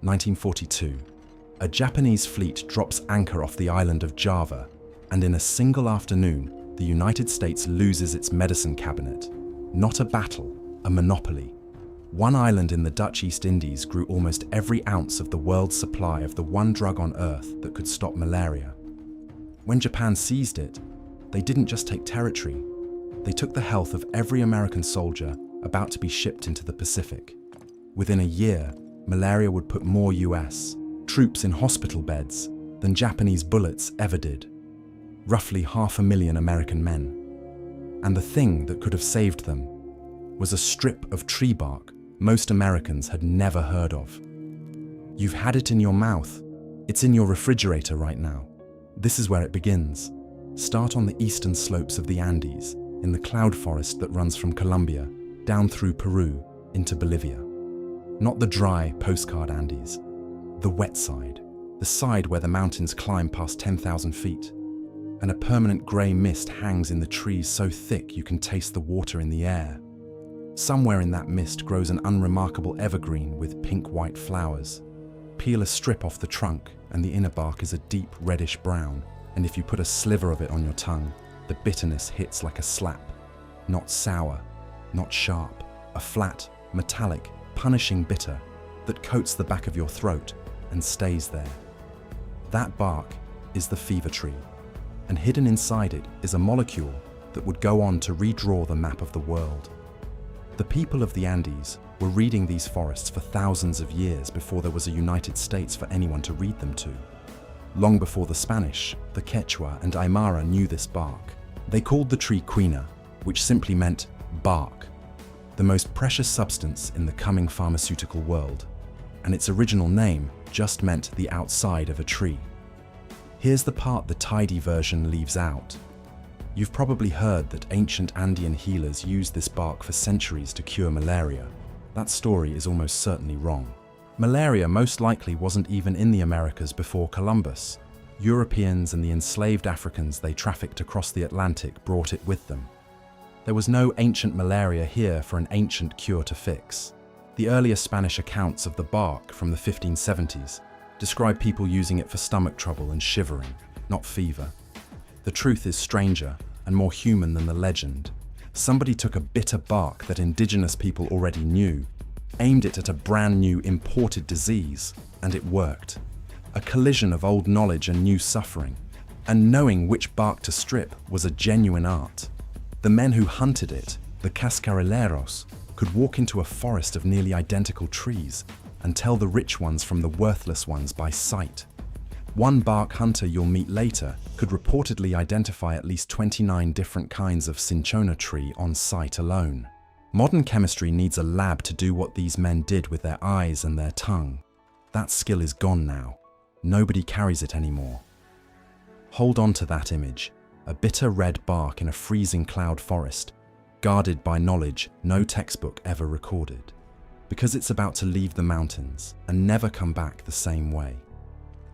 1942. A Japanese fleet drops anchor off the island of Java, and in a single afternoon, the United States loses its medicine cabinet. Not a battle, a monopoly. One island in the Dutch East Indies grew almost every ounce of the world's supply of the one drug on Earth that could stop malaria. When Japan seized it, they didn't just take territory, they took the health of every American soldier about to be shipped into the Pacific. Within a year, malaria would put more US troops in hospital beds than Japanese bullets ever did. Roughly 500,000 American men. And the thing that could have saved them was a strip of tree bark most Americans had never heard of. You've had it in your mouth. It's in your refrigerator right now. This is where it begins. Start on the eastern slopes of the Andes, in the cloud forest that runs from Colombia, down through Peru, into Bolivia. Not the dry postcard Andes, the wet side, the side where the mountains climb past 10,000 feet, and a permanent grey mist hangs in the trees so thick you can taste the water in the air. Somewhere in that mist grows an unremarkable evergreen with pink-white flowers. Peel a strip off the trunk and the inner bark is a deep reddish brown, and if you put a sliver of it on your tongue, the bitterness hits like a slap. Not sour, not sharp, a flat, metallic, punishing bitter that coats the back of your throat and stays there. That bark is the fever tree, and hidden inside it is a molecule that would go on to redraw the map of the world. The people of the Andes were reading these forests for thousands of years before there was a United States for anyone to read them to. Long before the Spanish, the Quechua and Aymara knew this bark. They called the tree quina, which simply meant bark, the most precious substance in the coming pharmaceutical world, and its original name just meant the outside of a tree. Here's the part the tidy version leaves out. You've probably heard that ancient Andean healers used this bark for centuries to cure malaria. That story is almost certainly wrong. Malaria most likely wasn't even in the Americas before Columbus. Europeans and the enslaved Africans they trafficked across the Atlantic brought it with them. There was no ancient malaria here for an ancient cure to fix. The earliest Spanish accounts of the bark from the 1570s describe people using it for stomach trouble and shivering, not fever. The truth is stranger and more human than the legend. Somebody took a bitter bark that indigenous people already knew, aimed it at a brand new imported disease, and it worked. A collision of old knowledge and new suffering. And knowing which bark to strip was a genuine art. The men who hunted it, the cascarilleros, could walk into a forest of nearly identical trees and tell the rich ones from the worthless ones by sight. One bark hunter you'll meet later could reportedly identify at least 29 different kinds of cinchona tree on sight alone. Modern chemistry needs a lab to do what these men did with their eyes and their tongue. That skill is gone now. Nobody carries it anymore. Hold on to that image, a bitter red bark in a freezing cloud forest, guarded by knowledge no textbook ever recorded, because it's about to leave the mountains and never come back the same way.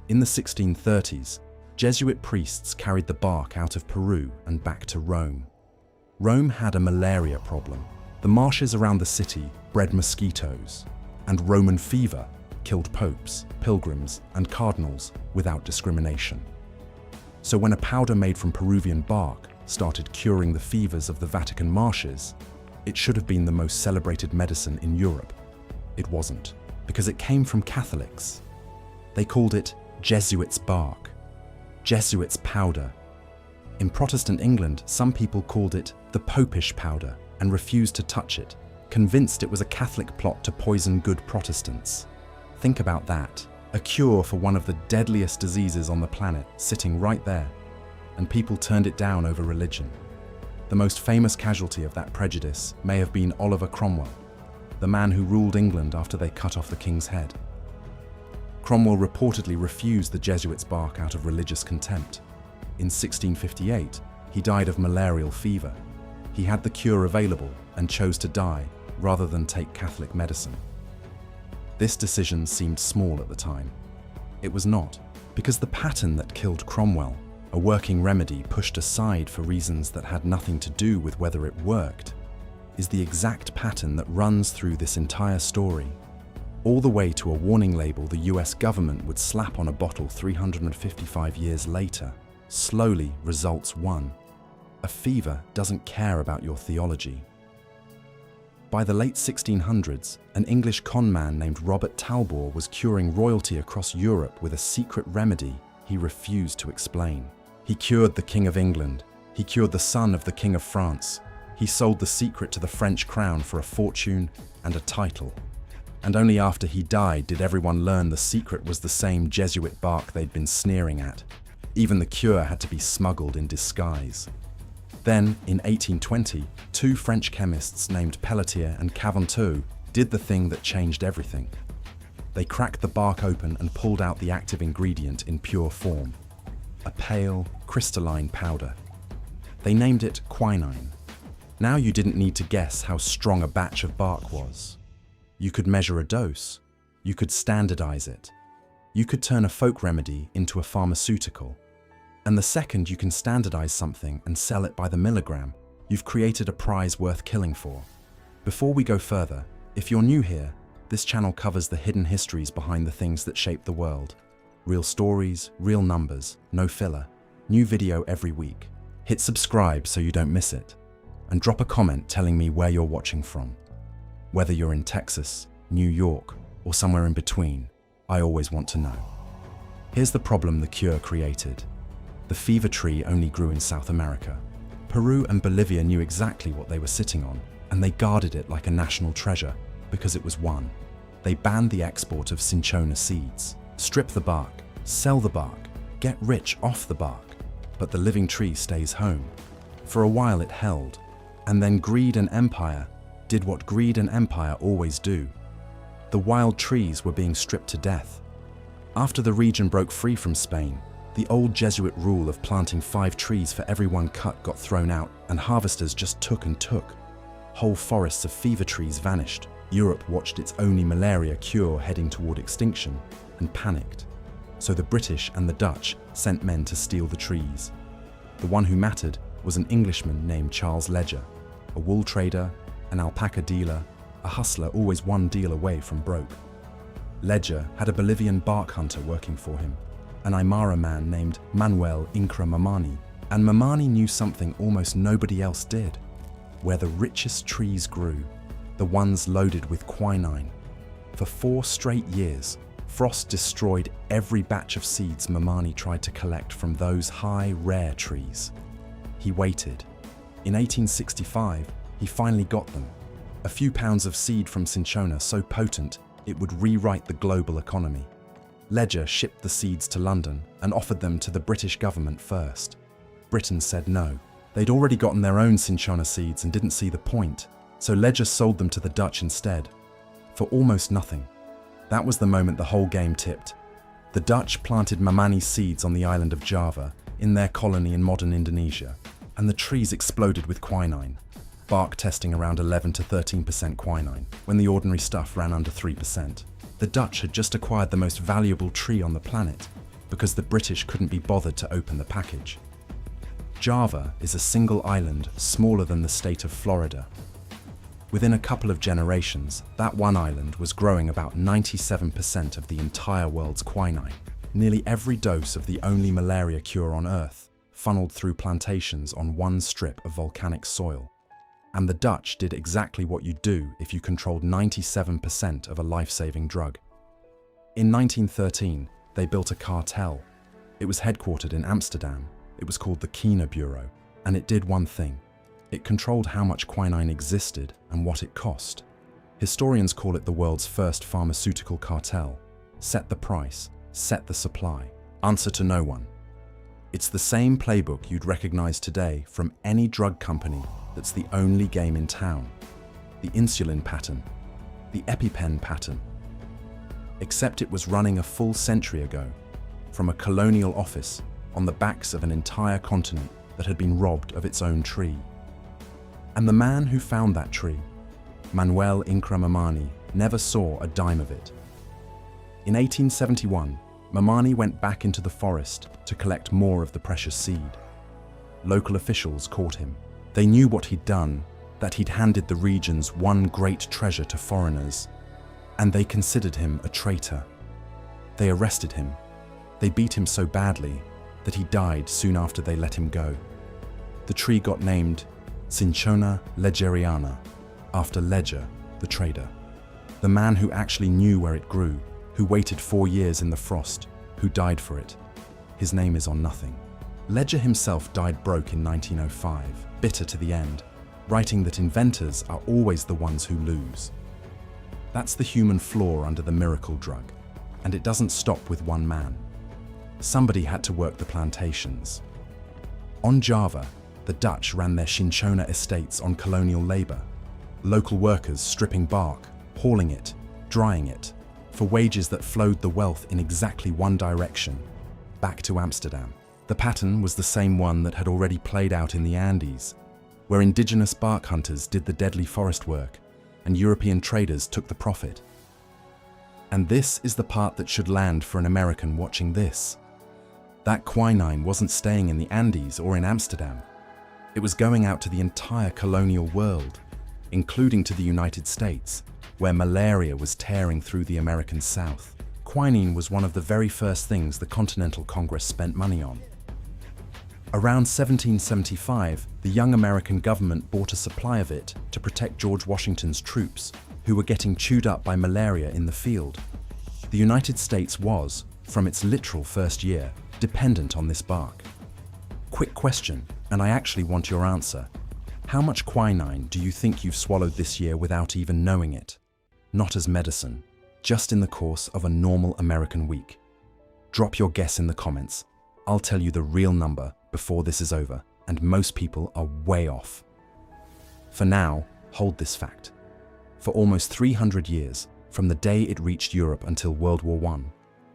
In the 1630s, Jesuit priests carried the bark out of Peru and back to Rome. Rome had a malaria problem. The marshes around the city bred mosquitoes, and Roman fever killed popes, pilgrims, and cardinals without discrimination. So when a powder made from Peruvian bark started curing the fevers of the Vatican marshes, it should have been the most celebrated medicine in Europe. It wasn't, because it came from Catholics. They called it Jesuit's bark, Jesuit's powder. In Protestant England, some people called it the Popish powder and refused to touch it, convinced it was a Catholic plot to poison good Protestants. Think about that, a cure for one of the deadliest diseases on the planet sitting right there, and people turned it down over religion. The most famous casualty of that prejudice may have been Oliver Cromwell, the man who ruled England after they cut off the king's head. Cromwell reportedly refused the Jesuits' bark out of religious contempt. In 1658, he died of malarial fever. He had the cure available and chose to die rather than take Catholic medicine. This decision seemed small at the time. It was not, because the pattern that killed Cromwell, a working remedy pushed aside for reasons that had nothing to do with whether it worked, is the exact pattern that runs through this entire story. all the way to a warning label the US government would slap on a bottle 355 years later. Slowly, results won. A fever doesn't care about your theology. By the late 1600s, an English con man named Robert Talbot was curing royalty across Europe with a secret remedy he refused to explain. He cured the King of England. He cured the son of the King of France. He sold the secret to the French crown for a fortune and a title. And only after he died did everyone learn the secret was the same Jesuit bark they'd been sneering at. Even the cure had to be smuggled in disguise. Then, in 1820, two French chemists named Pelletier and Caventou did the thing that changed everything. They cracked the bark open and pulled out the active ingredient in pure form, a pale, crystalline powder. They named it quinine. Now you didn't need to guess how strong a batch of bark was. You could measure a dose. You could standardize it. You could turn a folk remedy into a pharmaceutical. And the second you can standardize something and sell it by the milligram, you've created a prize worth killing for. Before we go further, if you're new here, this channel covers the hidden histories behind the things that shape the world. Real stories, real numbers, no filler. New video every week. Hit subscribe so you don't miss it. And drop a comment telling me where you're watching from. Whether you're in Texas, New York, or somewhere in between, I always want to know. Here's the problem the cure created. The fever tree only grew in South America. Peru and Bolivia knew exactly what they were sitting on, and they guarded it like a national treasure because it was one. They banned the export of cinchona seeds. Strip the bark, sell the bark, get rich off the bark. But the living tree stays home. For a while it held, and then greed and empire did what greed and empire always do. The wild trees were being stripped to death. After the region broke free from Spain, the old Jesuit rule of planting 5 trees for every one cut got thrown out, and harvesters just took and took. Whole forests of fever trees vanished. Europe watched its only malaria cure heading toward extinction and panicked. So the British and the Dutch sent men to steal the trees. The one who mattered was an Englishman named Charles Ledger, a wool trader, an alpaca dealer, a hustler always one deal away from broke. Ledger had a Bolivian bark hunter working for him, an Aymara man named Manuel Incra Mamani, and Mamani knew something almost nobody else did. Where the richest trees grew, the ones loaded with quinine. For 4 straight years, frost destroyed every batch of seeds Mamani tried to collect from those high, rare trees. He waited. In 1865, he finally got them. A few pounds of seed from cinchona so potent it would rewrite the global economy. Ledger shipped the seeds to London and offered them to the British government first. Britain said no. They'd already gotten their own cinchona seeds and didn't see the point, so Ledger sold them to the Dutch instead, for almost nothing. That was the moment the whole game tipped. The Dutch planted Mamani's seeds on the island of Java, in their colony in modern Indonesia, and the trees exploded with quinine, bark testing around 11 to 13% quinine, when the ordinary stuff ran under 3%. The Dutch had just acquired the most valuable tree on the planet because the British couldn't be bothered to open the package. Java is a single island smaller than the state of Florida. Within a couple of generations, that one island was growing about 97% of the entire world's quinine. Nearly every dose of the only malaria cure on Earth funneled through plantations on one strip of volcanic soil. And the Dutch did exactly what you do if you controlled 97% of a life-saving drug. In 1913, they built a cartel. It was headquartered in Amsterdam. It was called the Quinine Bureau, and it did one thing. It controlled how much quinine existed and what it cost. Historians call it the world's first pharmaceutical cartel. Set the price, set the supply, answer to no one. It's the same playbook you'd recognize today from any drug company that's the only game in town. The insulin pattern, the EpiPen pattern. Except it was running a full century ago, from a colonial office on the backs of an entire continent that had been robbed of its own tree. And the man who found that tree, Manuel Incra Mamani, never saw a dime of it. In 1871, Mamani went back into the forest to collect more of the precious seed. Local officials caught him. They knew what he'd done, that he'd handed the region's one great treasure to foreigners. and they considered him a traitor. They arrested him. They beat him so badly that he died soon after they let him go. The tree got named Cinchona legeriana, after Ledger, the trader. The man who actually knew where it grew, who waited 4 years in the frost, who died for it. His name is on nothing. Ledger himself died broke in 1905, bitter to the end, writing that inventors are always the ones who lose. That's the human flaw under the miracle drug, and it doesn't stop with one man. Somebody had to work the plantations. On Java, the Dutch ran their cinchona estates on colonial labor, local workers stripping bark, hauling it, drying it, for wages that flowed the wealth in exactly one direction, back to Amsterdam. The pattern was the same one that had already played out in the Andes, where indigenous bark hunters did the deadly forest work, and European traders took the profit. And this is the part that should land for an American watching this. That quinine wasn't staying in the Andes or in Amsterdam. It was going out to the entire colonial world, including to the United States, where malaria was tearing through the American South. Quinine was one of the very first things the Continental Congress spent money on. Around 1775, the young American government bought a supply of it to protect George Washington's troops, who were getting chewed up by malaria in the field. The United States was, from its literal first year, dependent on this bark. Quick question, and I actually want your answer. How much quinine do you think you've swallowed this year without even knowing it? Not as medicine, just in the course of a normal American week. Drop your guess in the comments. I'll tell you the real number before this is over, and most people are way off. For now, hold this fact. For almost 300 years, from the day it reached Europe until World War I,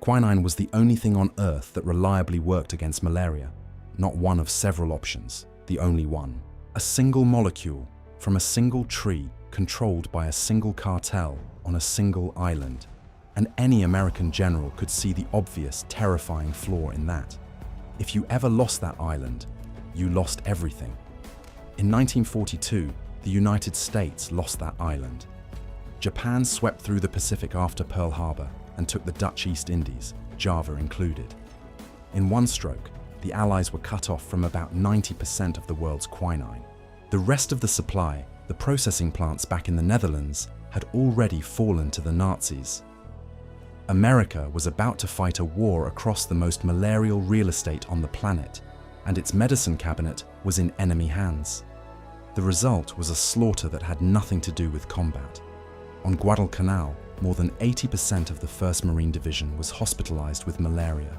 quinine was the only thing on Earth that reliably worked against malaria. Not one of several options, the only one. A single molecule from a single tree controlled by a single cartel on a single island. And any American general could see the obvious, terrifying flaw in that. If you ever lost that island, you lost everything. In 1942, the United States lost that island. Japan swept through the Pacific after Pearl Harbor and took the Dutch East Indies, Java included. In one stroke, the Allies were cut off from about 90% of the world's quinine. The rest of the supply, the processing plants back in the Netherlands, had already fallen to the Nazis. America was about to fight a war across the most malarial real estate on the planet, and its medicine cabinet was in enemy hands. The result was a slaughter that had nothing to do with combat. On Guadalcanal, more than 80% of the 1st Marine Division was hospitalized with malaria.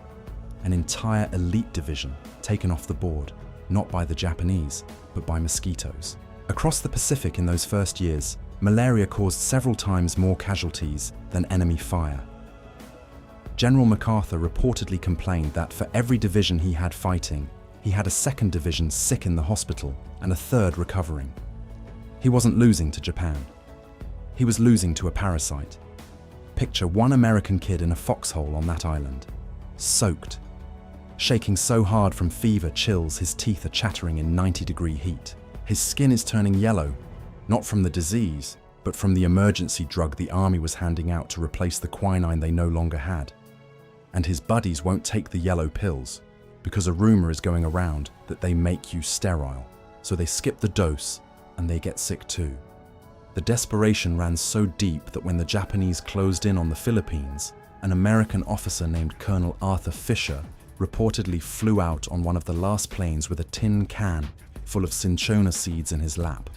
An entire elite division taken off the board, not by the Japanese, but by mosquitoes. Across the Pacific in those first years, malaria caused several times more casualties than enemy fire. General MacArthur reportedly complained that for every division he had fighting, he had a 2nd division sick in the hospital and a 3rd recovering. He wasn't losing to Japan. He was losing to a parasite. Picture one American kid in a foxhole on that island, soaked, shaking so hard from fever chills his teeth are chattering in 90-degree heat. His skin is turning yellow, not from the disease, but from the emergency drug the army was handing out to replace the quinine they no longer had. And his buddies won't take the yellow pills, because a rumor is going around that they make you sterile. So they skip the dose, and they get sick too. The desperation ran so deep that when the Japanese closed in on the Philippines, an American officer named Colonel Arthur Fisher reportedly flew out on one of the last planes with a tin can full of cinchona seeds in his lap,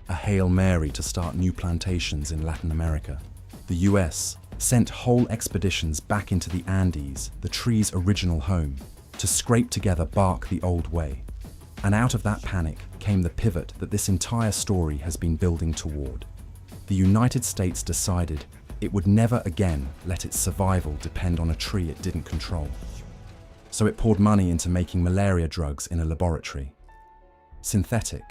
a Hail Mary to start new plantations in Latin America. The US sent whole expeditions back into the Andes, the tree's original home, to scrape together bark the old way. And out of that panic came the pivot that this entire story has been building toward. The United States decided it would never again let its survival depend on a tree it didn't control. So it poured money into making malaria drugs in a laboratory. Synthetic,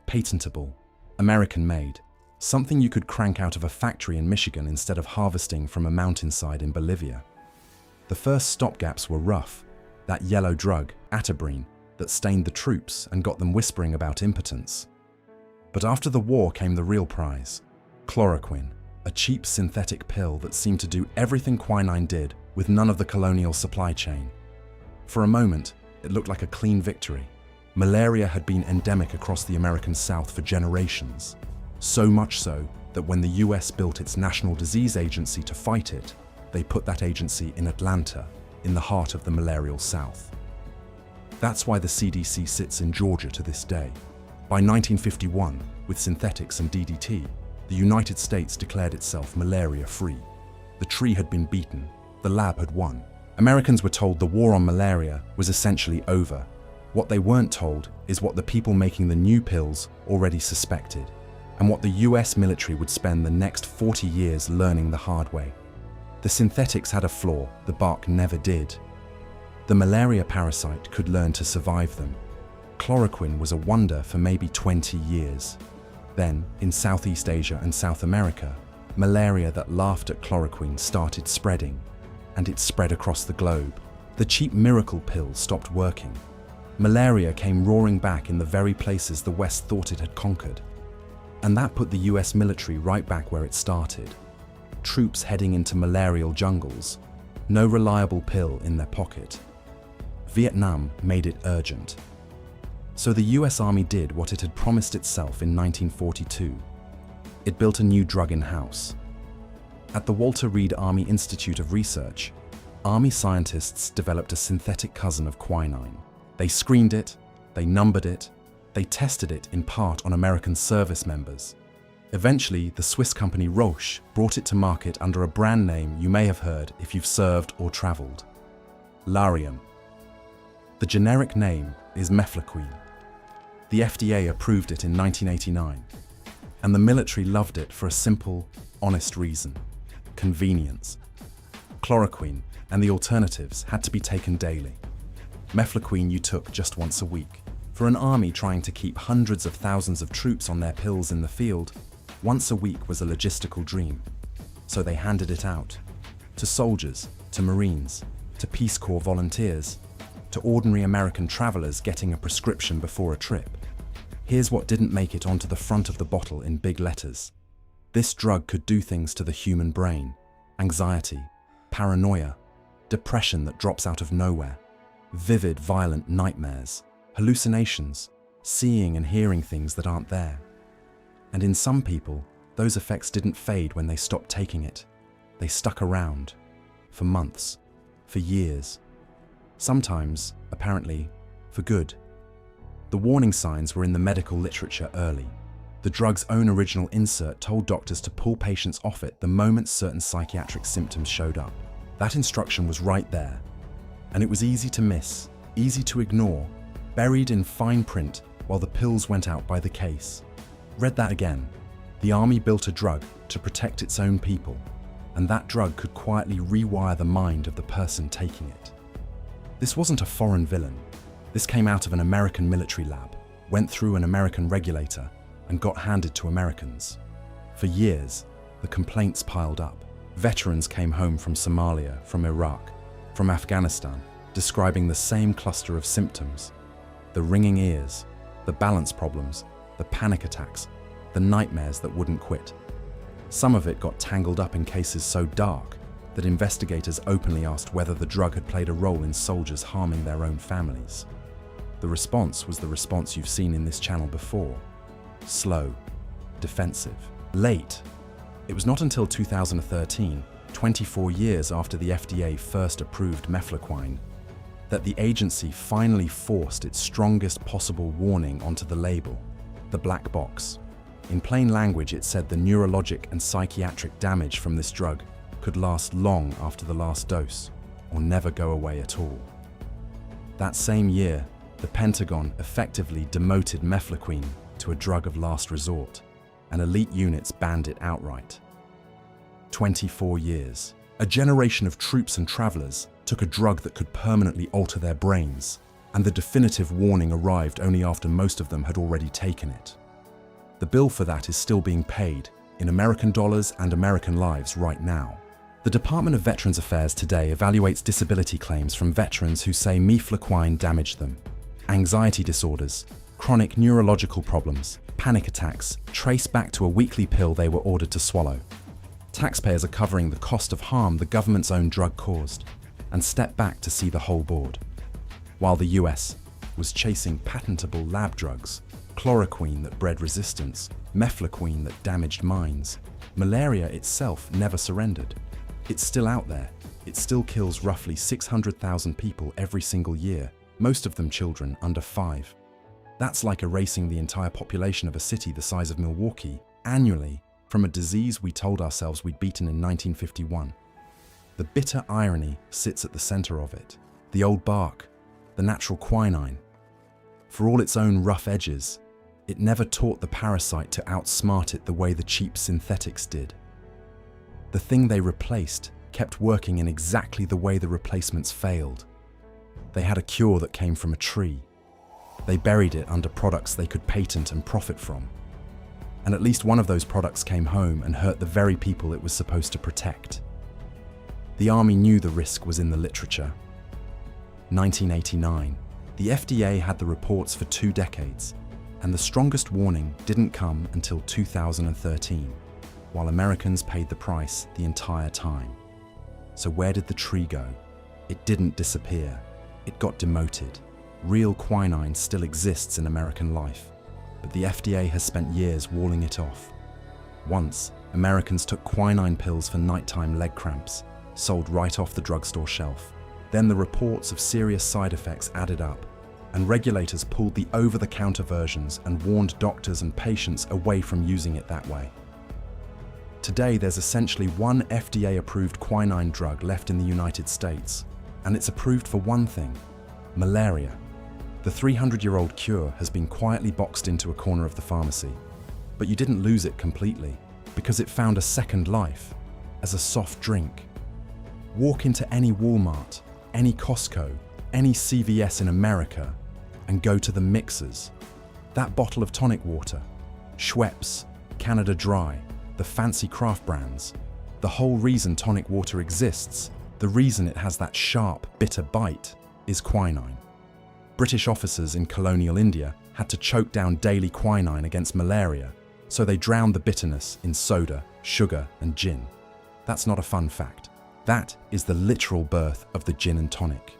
patentable, American-made, something you could crank out of a factory in Michigan instead of harvesting from a mountainside in Bolivia. The first stopgaps were rough, that yellow drug, atabrine, that stained the troops and got them whispering about impotence. But after the war came the real prize, chloroquine, a cheap synthetic pill that seemed to do everything quinine did with none of the colonial supply chain. For a moment, it looked like a clean victory. Malaria had been endemic across the American South for generations, so much so that when the US built its National Disease Agency to fight it, they put that agency in Atlanta, in the heart of the malarial South. That's why the CDC sits in Georgia to this day. By 1951, with synthetics and DDT, the United States declared itself malaria-free. The tree had been beaten, the lab had won. Americans were told the war on malaria was essentially over. What they weren't told is what the people making the new pills already suspected, and what the US military would spend the next 40 years learning the hard way. The synthetics had a flaw the bark never did. The malaria parasite could learn to survive them. Chloroquine was a wonder for maybe 20 years. Then, in Southeast Asia and South America, malaria that laughed at chloroquine started spreading, and it spread across the globe. The cheap miracle pill stopped working. Malaria came roaring back in the very places the West thought it had conquered. And that put the US military right back where it started. Troops heading into malarial jungles, no reliable pill in their pocket. Vietnam made it urgent. So the US Army did what it had promised itself in 1942. It built a new drug in-house. At the Walter Reed Army Institute of Research, Army scientists developed a synthetic cousin of quinine. They screened it, they numbered it, they tested it in part on American service members. Eventually, the Swiss company Roche brought it to market under a brand name you may have heard if you've served or traveled: Lariam. The generic name is mefloquine. The FDA approved it in 1989, and the military loved it for a simple, honest reason: convenience. Chloroquine and the alternatives had to be taken daily. Mefloquine you took just once a week. For an army trying to keep hundreds of thousands of troops on their pills in the field, once a week was a logistical dream. So they handed it out to soldiers, to Marines, to Peace Corps volunteers, to ordinary American travelers getting a prescription before a trip. Here's what didn't make it onto the front of the bottle in big letters. This drug could do things to the human brain: anxiety, paranoia, depression that drops out of nowhere, vivid, violent nightmares, hallucinations, seeing and hearing things that aren't there. And in some people, those effects didn't fade when they stopped taking it. They stuck around for months, for years. Sometimes, apparently, for good. The warning signs were in the medical literature early. The drug's own original insert told doctors to pull patients off it the moment certain psychiatric symptoms showed up. That instruction was right there. And it was easy to miss, easy to ignore, buried in fine print while the pills went out by the case. Read that again. The army built a drug to protect its own people, and that drug could quietly rewire the mind of the person taking it. This wasn't a foreign villain. This came out of an American military lab, went through an American regulator, and got handed to Americans. For years, the complaints piled up. Veterans came home from Somalia, from Iraq, from Afghanistan, describing the same cluster of symptoms: the ringing ears, the balance problems, the panic attacks, the nightmares that wouldn't quit. Some of it got tangled up in cases so dark that investigators openly asked whether the drug had played a role in soldiers harming their own families. The response was the response you've seen in this channel before: slow, defensive, late. It was not until 2013, 24 years after the FDA first approved mefloquine, that the agency finally forced its strongest possible warning onto the label: the black box. In plain language, it said the neurologic and psychiatric damage from this drug could last long after the last dose, or never go away at all. That same year, the Pentagon effectively demoted mefloquine to a drug of last resort, and elite units banned it outright. 24 years. A generation of troops and travelers took a drug that could permanently alter their brains, and the definitive warning arrived only after most of them had already taken it. The bill for that is still being paid in American dollars and American lives right now. The Department of Veterans Affairs today evaluates disability claims from veterans who say mefloquine damaged them. Anxiety disorders, chronic neurological problems, panic attacks trace back to a weekly pill they were ordered to swallow. Taxpayers are covering the cost of harm the government's own drug caused, and step back to see the whole board. While the US was chasing patentable lab drugs, chloroquine that bred resistance, mefloquine that damaged minds, malaria itself never surrendered. It's still out there. It still kills roughly 600,000 people every single year, most of them children under 5. That's like erasing the entire population of a city the size of Milwaukee annually from a disease we told ourselves we'd beaten in 1951. The bitter irony sits at the center of it. The old bark, the natural quinine. For all its own rough edges, it never taught the parasite to outsmart it the way the cheap synthetics did. The thing they replaced kept working in exactly the way the replacements failed. They had a cure that came from a tree. They buried it under products they could patent and profit from. And at least one of those products came home and hurt the very people it was supposed to protect. The army knew the risk was in the literature. 1989. The FDA had the reports for 2 decades, and the strongest warning didn't come until 2013, while Americans paid the price the entire time. So where did the tree go? It didn't disappear. It got demoted. Real quinine still exists in American life, but the FDA has spent years walling it off. Once, Americans took quinine pills for nighttime leg cramps, sold right off the drugstore shelf. Then the reports of serious side effects added up, and regulators pulled the over-the-counter versions and warned doctors and patients away from using it that way. Today, there's essentially one FDA-approved quinine drug left in the United States, and it's approved for one thing: malaria. The 300-year-old cure has been quietly boxed into a corner of the pharmacy, but you didn't lose it completely, because it found a second life as a soft drink. Walk into any Walmart, any Costco, any CVS in America, and go to the mixers. That bottle of tonic water, Schweppes, Canada Dry, the fancy craft brands. The whole reason tonic water exists, the reason it has that sharp, bitter bite, is quinine. British officers in colonial India had to choke down daily quinine against malaria, so they drowned the bitterness in soda, sugar, and gin. That's not a fun fact. That is the literal birth of the gin and tonic.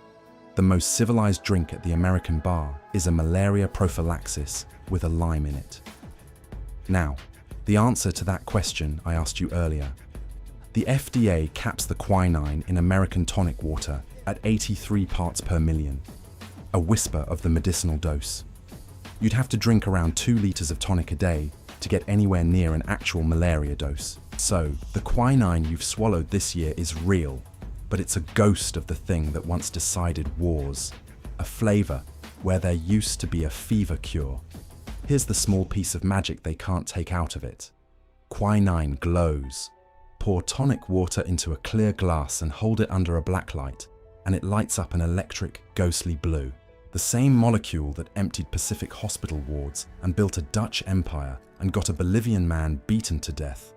The most civilized drink at the American bar is a malaria prophylaxis with a lime in it. Now, the answer to that question I asked you earlier. The FDA caps the quinine in American tonic water at 83 parts per million, a whisper of the medicinal dose. You'd have to drink around 2 liters of tonic a day to get anywhere near an actual malaria dose. So, the quinine you've swallowed this year is real, but it's a ghost of the thing that once decided wars. A flavor where there used to be a fever cure. Here's the small piece of magic they can't take out of it. Quinine glows. Pour tonic water into a clear glass and hold it under a black light, and it lights up an electric, ghostly blue. The same molecule that emptied Pacific hospital wards and built a Dutch empire and got a Bolivian man beaten to death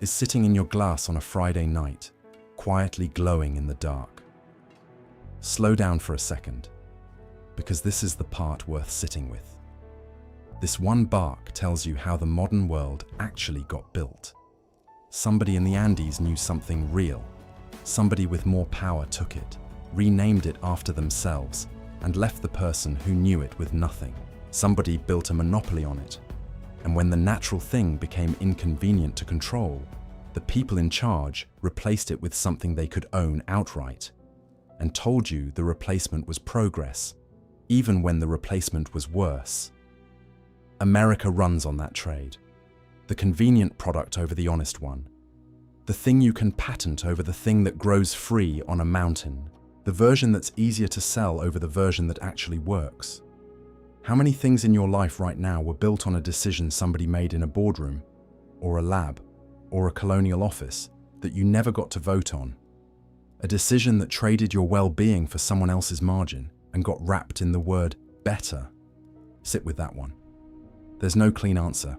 is sitting in your glass on a Friday night, quietly glowing in the dark. Slow down for a second, because this is the part worth sitting with. This one bark tells you how the modern world actually got built. Somebody in the Andes knew something real. Somebody with more power took it, renamed it after themselves, and left the person who knew it with nothing. Somebody built a monopoly on it. And when the natural thing became inconvenient to control, the people in charge replaced it with something they could own outright, and told you the replacement was progress, even when the replacement was worse. America runs on that trade. The convenient product over the honest one. The thing you can patent over the thing that grows free on a mountain. The version that's easier to sell over the version that actually works. How many things in your life right now were built on a decision somebody made in a boardroom, or a lab, or a colonial office that you never got to vote on? A decision that traded your well-being for someone else's margin and got wrapped in the word better. Sit with that one. There's no clean answer.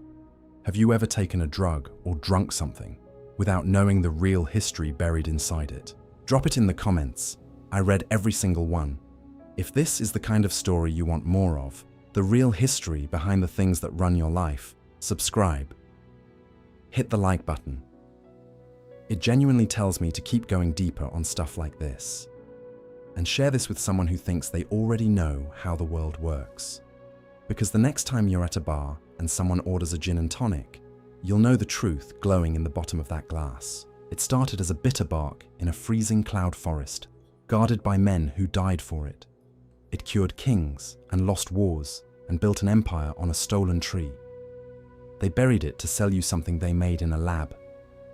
Have you ever taken a drug or drunk something without knowing the real history buried inside it? Drop it in the comments. I read every single one. If this is the kind of story you want more of, the real history behind the things that run your life, subscribe. Hit the like button. It genuinely tells me to keep going deeper on stuff like this. And share this with someone who thinks they already know how the world works. Because the next time you're at a bar and someone orders a gin and tonic, you'll know the truth glowing in the bottom of that glass. It started as a bitter bark in a freezing cloud forest, guarded by men who died for it. It cured kings and lost wars and built an empire on a stolen tree. They buried it to sell you something they made in a lab,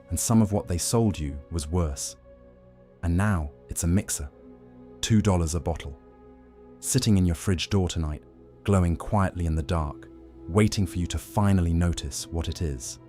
and some of what they sold you was worse. And now it's a mixer, $2 a bottle, sitting in your fridge door tonight, glowing quietly in the dark, waiting for you to finally notice what it is.